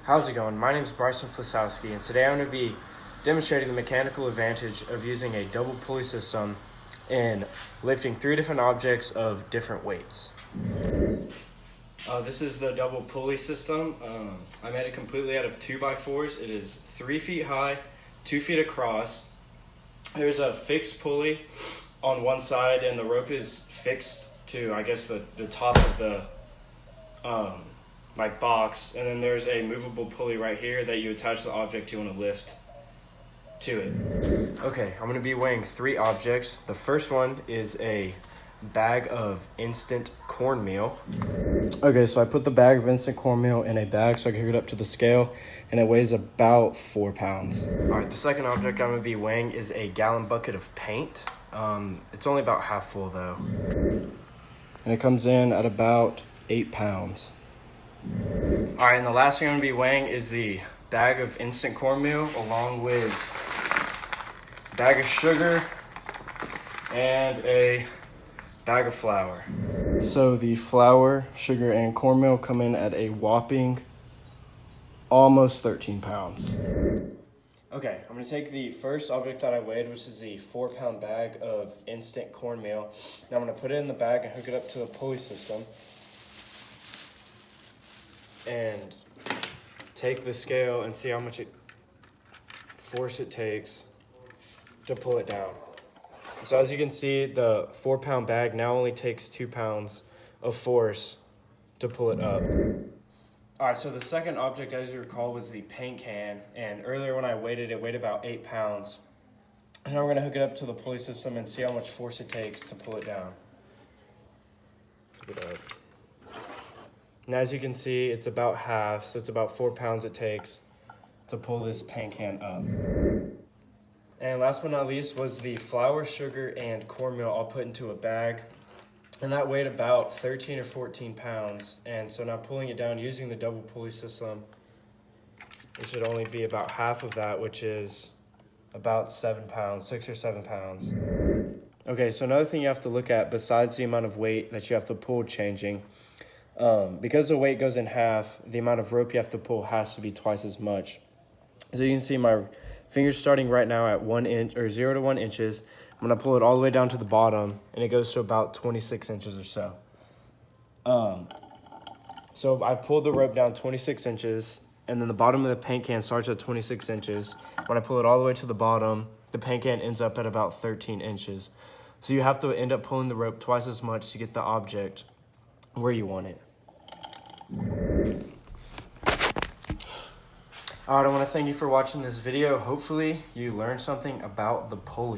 How's it going? My name is Bryson Flisowski, and today I'm going to be demonstrating the mechanical advantage of using a double pulley system in lifting 3 different objects of different weights. This is the double pulley system. I made it completely out of 2x4s. It is 3 feet high, 2 feet across. There's a fixed pulley on one side, and the rope is fixed to, I guess, the top of the box, and then there's a movable pulley right here that you attach the object you want to lift to it. Okay, I'm going to be weighing 3 objects. The first one is a bag of instant cornmeal. Okay, so I put the bag of instant cornmeal in a bag so I can hook it up to the scale, and it weighs about 4 pounds. All right, the second object I'm going to be weighing is a gallon bucket of paint. It's only about half full though, and it comes in at about 8 pounds. All right, and the last thing I'm going to be weighing is the bag of instant cornmeal along with a bag of sugar and a bag of flour. So the flour, sugar, and cornmeal come in at a whopping almost 13 pounds. Okay, I'm going to take the first object that I weighed, which is the 4-pound bag of instant cornmeal. Now I'm going to put it in the bag and hook it up to the pulley system, and take the scale and see how much force it takes to pull it down. So as you can see, the 4-pound bag now only takes 2 pounds of force to pull it up. All right, so the second object, as you recall, was the paint can, and earlier when I weighed it, it weighed about 8 pounds. And now we're gonna hook it up to the pulley system and see how much force it takes to pull it down. Hook it up. And as you can see, it's about half, so it's about 4 pounds it takes to pull this paint can up. And last but not least was the flour, sugar, and cornmeal all put into a bag. And that weighed about 13 or 14 pounds. And so now pulling it down using the double pulley system, it should only be about half of that, which is about 7 pounds, 6 or 7 pounds. Okay, so another thing you have to look at besides the amount of weight that you have to pull changing, because the weight goes in half, the amount of rope you have to pull has to be twice as much. So you can see my fingers starting right now at 1 inch or 0 to 1 inches. I'm gonna pull it all the way down to the bottom, and it goes to about 26 inches or so. So I've pulled the rope down 26 inches, and then the bottom of the paint can starts at 26 inches. When I pull it all the way to the bottom, the paint can ends up at about 13 inches. So you have to end up pulling the rope twice as much to get the object where you want it. All right, I want to thank you for watching this video. Hopefully you learned something about the pulley.